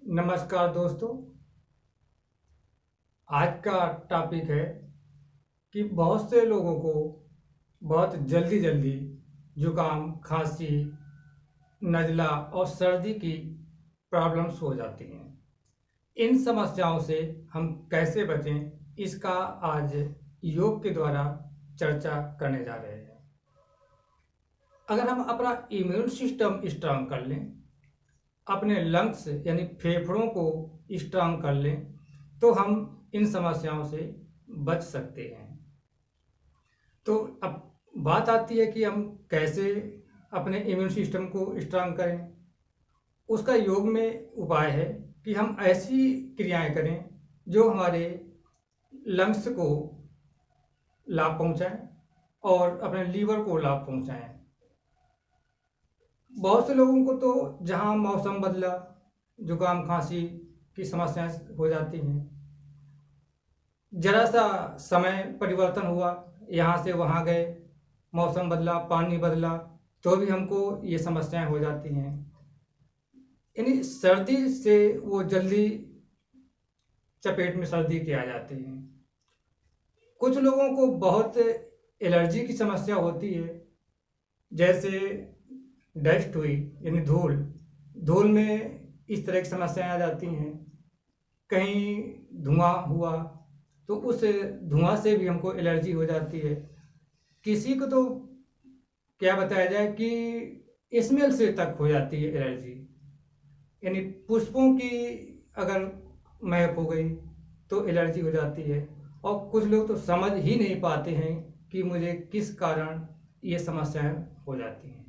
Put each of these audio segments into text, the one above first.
नमस्कार दोस्तों। आज का टॉपिक है कि बहुत से लोगों को बहुत जल्दी जल्दी जुकाम, खांसी, नज़ला और सर्दी की प्रॉब्लम्स हो जाती हैं। इन समस्याओं से हम कैसे बचें, इसका आज योग के द्वारा चर्चा करने जा रहे हैं। अगर हम अपना इम्यून सिस्टम स्ट्रांग कर लें, अपने लंग्स यानी फेफड़ों को स्ट्रांग कर लें, तो हम इन समस्याओं से बच सकते हैं। तो अब बात आती है कि हम कैसे अपने इम्यून सिस्टम को स्ट्रांग करें। उसका योग में उपाय है कि हम ऐसी क्रियाएं करें जो हमारे लंग्स को लाभ पहुंचाएं और अपने लीवर को लाभ पहुंचाएं। बहुत से लोगों को तो जहां मौसम बदला, जुकाम खांसी की समस्याएं हो जाती हैं। जरा सा समय परिवर्तन हुआ, यहाँ से वहाँ गए, मौसम बदला, पानी बदला, तो भी हमको ये समस्याएं हो जाती हैं। यानी सर्दी से वो जल्दी चपेट में सर्दी की आ जाती हैं। कुछ लोगों को बहुत एलर्जी की समस्या होती है, जैसे डस्ट हुई यानी धूल, धूल में इस तरह की समस्याएं आ जाती हैं। कहीं धुआं हुआ तो उस धुआं से भी हमको एलर्जी हो जाती है। किसी को तो क्या बताया जाए कि स्मेल से तक हो जाती है एलर्जी। यानी पुष्पों की अगर महक हो गई तो एलर्जी हो जाती है। और कुछ लोग तो समझ ही नहीं पाते हैं कि मुझे किस कारण ये समस्याएं हो जाती हैं।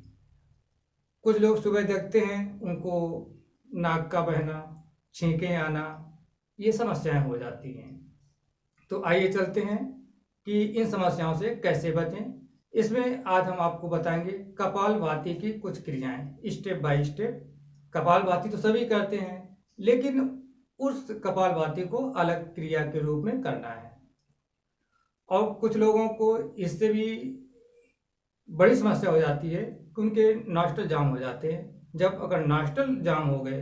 कुछ लोग सुबह जगते हैं, उनको नाक का बहना, छींकें आना, ये समस्याएं हो जाती हैं। तो आइए चलते हैं कि इन समस्याओं से कैसे बचें। इसमें आज हम आपको बताएंगे कपालभाति की कुछ क्रियाएं, स्टेप बाय स्टेप। कपालभाति तो सभी करते हैं, लेकिन उस कपालभाति को अलग क्रिया के रूप में करना है। और कुछ लोगों को इससे भी बड़ी समस्या हो जाती है कि उनके नॉस्ट्रल जाम हो जाते हैं। जब अगर नॉस्ट्रल जाम हो गए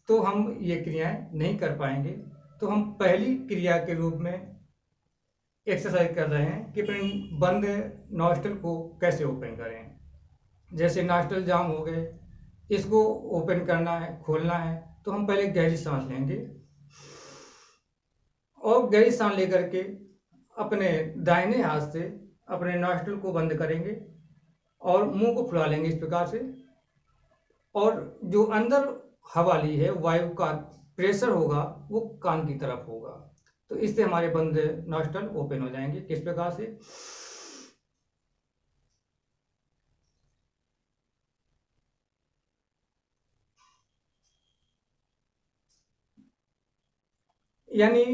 तो हम ये क्रियाएं नहीं कर पाएंगे। तो हम पहली क्रिया के रूप में एक्सरसाइज कर रहे हैं कि अपने बंद नॉस्ट्रल को कैसे ओपन करें। जैसे नॉस्ट्रल जाम हो गए, इसको ओपन करना है, खोलना है, तो हम पहले गहरी सांस लेंगे और गहरी सांस लेकर के अपने दाहिने हाथ से अपने नॉस्ट्रल को बंद करेंगे और मुंह को फुला लेंगे इस प्रकार से। और जो अंदर हवा ली है, वायु का प्रेशर होगा वो कान की तरफ होगा। तो इससे हमारे बंद नॉस्ट्रल ओपन हो जाएंगे। किस प्रकार से? यानी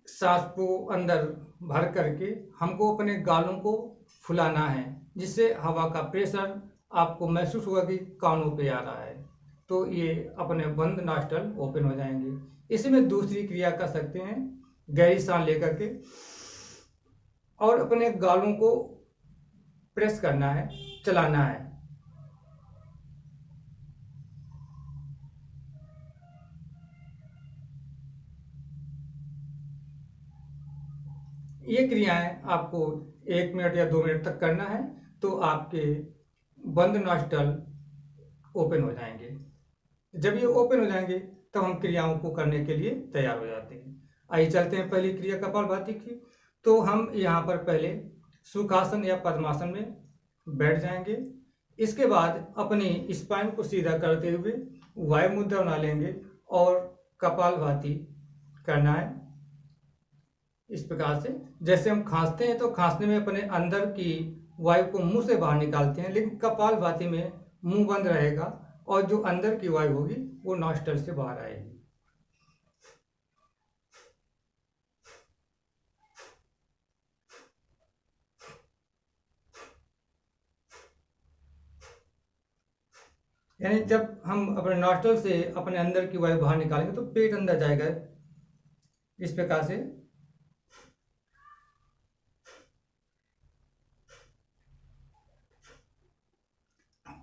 सांस को अंदर भर करके हमको अपने गालों को फुलाना है, जिससे हवा का प्रेशर आपको महसूस होगा कि कानों पे आ रहा है। तो ये अपने बंद नॉस्ट्रल ओपन हो जाएंगे। इसमें दूसरी क्रिया कर सकते हैं, गहरी सांस लेकर के और अपने गालों को प्रेस करना है, चलाना है। ये क्रियाएं आपको 1 मिनट या 2 मिनट तक करना है, तो आपके बंद नॉस्ट्रल ओपन हो जाएंगे। जब ये ओपन हो जाएंगे तब हम क्रियाओं को करने के लिए तैयार हो जाते हैं। आइए चलते हैं पहली क्रिया कपालभाति की। तो हम यहाँ पर पहले सुखासन या पद्मासन में बैठ जाएंगे। इसके बाद अपनी स्पाइन को सीधा करते हुए वायु मुद्रा बना लेंगे और कपालभाति करना है इस प्रकार से। जैसे हम खांसते हैं तो खांसने में अपने अंदर की वायु को मुंह से बाहर निकालते हैं, लेकिन कपालभाति में मुंह बंद रहेगा और जो अंदर की वायु होगी वो नॉस्ट्रल से बाहर आएगी। यानी जब हम अपने नॉस्ट्रल से अपने अंदर की वायु बाहर निकालेंगे तो पेट अंदर जाएगा इस प्रकार से।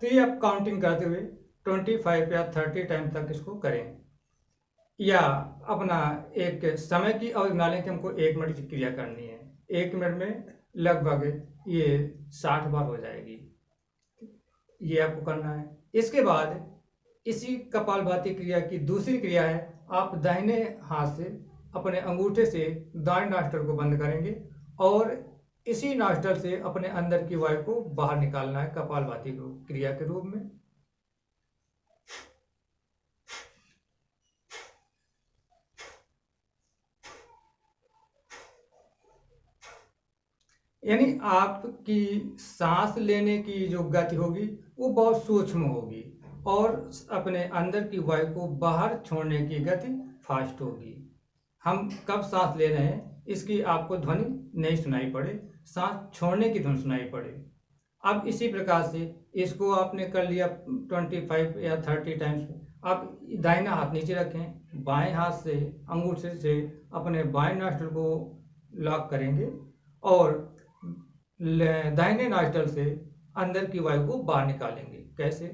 तो ये आप काउंटिंग करते हुए 25 या 30 टाइम तक इसको करें। या अपना एक समय की अवधि बना लें कि हमको 1 मिनट की क्रिया करनी है। 1 मिनट में लगभग ये 60 बार हो जाएगी। ये आपको करना है। इसके बाद इसी कपालभाति क्रिया की दूसरी क्रिया है, आप दाहिने हाथ से अपने अंगूठे से दाएं नॉस्ट्रिल को बंद करेंगे और इसी नॉस्ट्रिल से अपने अंदर की वायु को बाहर निकालना है कपालभाति क्रिया के रूप में। यानी आपकी सांस लेने की जो गति होगी वो बहुत सूक्ष्म होगी और अपने अंदर की वायु को बाहर छोड़ने की गति फास्ट होगी। हम कब सांस ले रहे हैं इसकी आपको ध्वनि नहीं सुनाई पड़े, सांस छोड़ने की ध्वनि सुनाई पड़े। अब इसी प्रकार से इसको आपने कर लिया 25 या 30 टाइम्स। आप दाहिना हाथ नीचे रखें, बाएं हाथ से अंगूठे से अपने बाएं नॉस्ट्रिल को लॉक करेंगे और दाहिने नॉस्ट्रिल से अंदर की वायु को बाहर निकालेंगे। कैसे?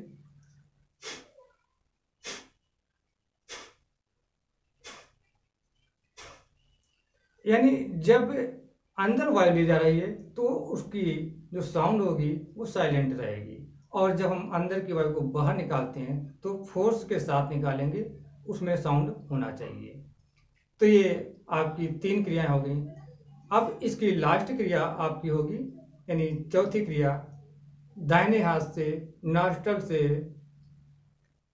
यानी जब अंदर वायु ली जा रही है तो उसकी जो साउंड होगी वो साइलेंट रहेगी और जब हम अंदर की वायु को बाहर निकालते हैं तो फोर्स के साथ निकालेंगे, उसमें साउंड होना चाहिए। तो ये आपकी 3 क्रियाएं हो गई। अब इसकी लास्ट क्रिया आपकी होगी, यानी चौथी क्रिया, दाहिने हाथ से नॉस्ट्रिल से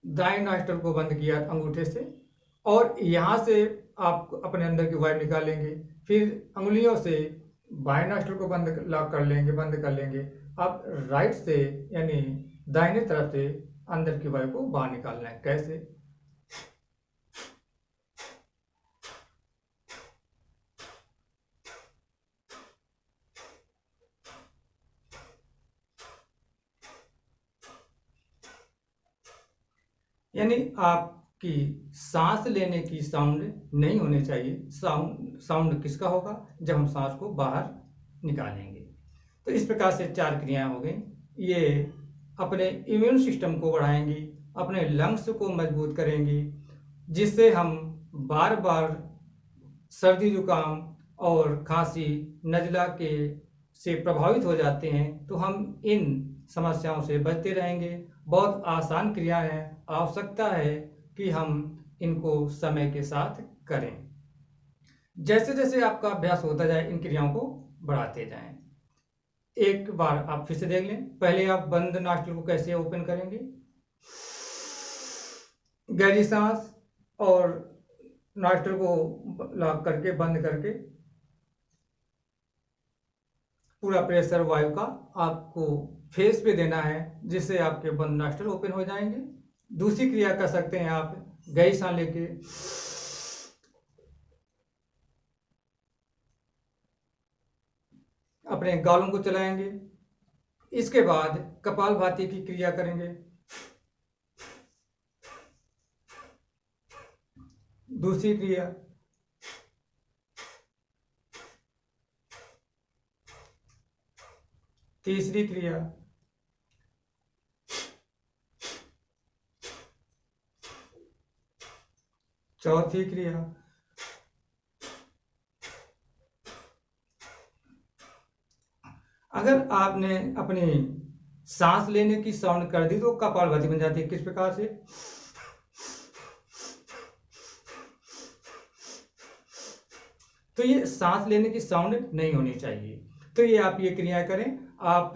दाएं नॉस्ट्रिल को बंद किया अंगूठे से और यहाँ से आप अपने अंदर की वायु निकालेंगे। फिर अंगुलियों से बाएं नॉस्ट्रिल को लॉक कर लेंगे, बंद कर लेंगे। अब राइट से यानी दाहिने तरफ से अंदर की वायु को बाहर निकालना है। कैसे? यानी आपकी सांस लेने की साउंड नहीं होनी चाहिए। साउंड किसका होगा? जब हम सांस को बाहर निकालेंगे। तो इस प्रकार से 4 क्रियाएं हो गई। ये अपने इम्यून सिस्टम को बढ़ाएंगी, अपने लंग्स को मजबूत करेंगी, जिससे हम बार बार सर्दी जुकाम और खांसी नज़ला के से प्रभावित हो जाते हैं। तो हम इन समस्याओं से बचते रहेंगे। बहुत आसान क्रिया है, आवश्यकता है कि हम इनको समय के साथ करें। जैसे जैसे आपका अभ्यास होता जाए इन क्रियाओं को बढ़ाते जाएं। एक बार आप फिर से देख लें। पहले आप बंद नॉस्ट्रिल को कैसे ओपन करेंगे, गहरी सांस और नॉस्ट्रिल को लॉक करके बंद करके पूरा प्रेशर वायु का आपको फेस पे देना है, जिससे आपके बंद नॉस्ट्रिल ओपन हो जाएंगे। दूसरी क्रिया कर सकते हैं आप गहरी सांस लेके अपने गालों को चलाएंगे। इसके बाद कपालभाति की क्रिया करेंगे। दूसरी क्रिया, तीसरी क्रिया, चौथी क्रिया, अगर आपने अपनी सांस लेने की साउंड कर दी तो कपालभाति बन जाती है। किस प्रकार से? तो ये सांस लेने की साउंड नहीं होनी चाहिए। तो ये आप ये क्रिया करें। आप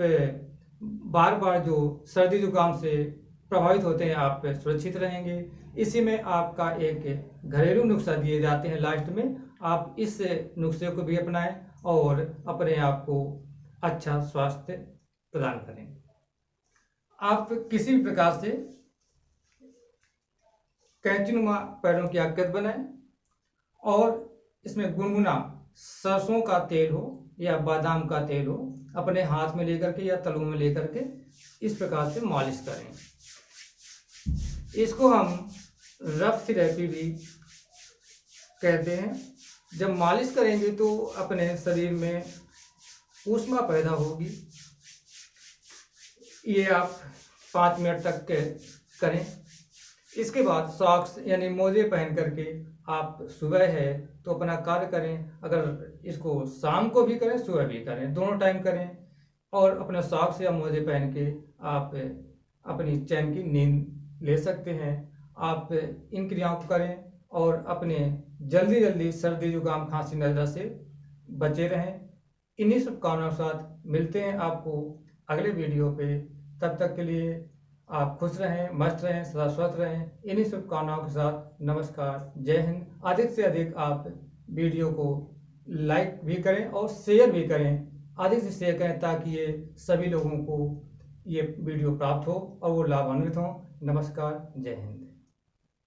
बार बार जो सर्दी जुकाम से प्रभावित होते हैं आप सुरक्षित रहेंगे। इसी में आपका एक घरेलू नुस्खा दिए जाते हैं लास्ट में। आप इस नुस्खे को भी अपनाएं और अपने आप को अच्छा स्वास्थ्य प्रदान करें। आप किसी भी प्रकार से कैंचीनुमा पैरों की आकृति बनाएं और इसमें गुनगुना सरसों का तेल हो या बादाम का तेल हो, अपने हाथ में लेकर के या तलू में लेकर के इस प्रकार से मालिश करें। इसको हम रफ थेरेपी भी कहते हैं। जब मालिश करेंगे तो अपने शरीर में ऊष्मा पैदा होगी। ये आप 5 मिनट तक करें। इसके बाद सॉक्स यानी मोजे पहन करके आप सुबह है तो अपना कार्य करें। अगर इसको शाम को भी करें सुबह भी करें, दोनों टाइम करें। और अपने सॉक्स या मोजे पहन के आप अपनी चैन की नींद ले सकते हैं। आप इन क्रियाओं को करें और अपने जल्दी जल्दी सर्दी जुकाम खांसी नजला से बचे रहें। इन्हीं शुभकामनाओं के साथ मिलते हैं आपको अगले वीडियो पे। तब तक के लिए आप खुश रहें, मस्त रहें, सदा स्वस्थ रहें। इन्हीं शुभकामनाओं के साथ नमस्कार, जय हिंद। अधिक से अधिक आप वीडियो को लाइक भी करें और शेयर भी करें, अधिक से शेयर करें ताकि ये सभी लोगों को ये वीडियो प्राप्त हो और वो लाभान्वित हों। नमस्कार, जय हिंद।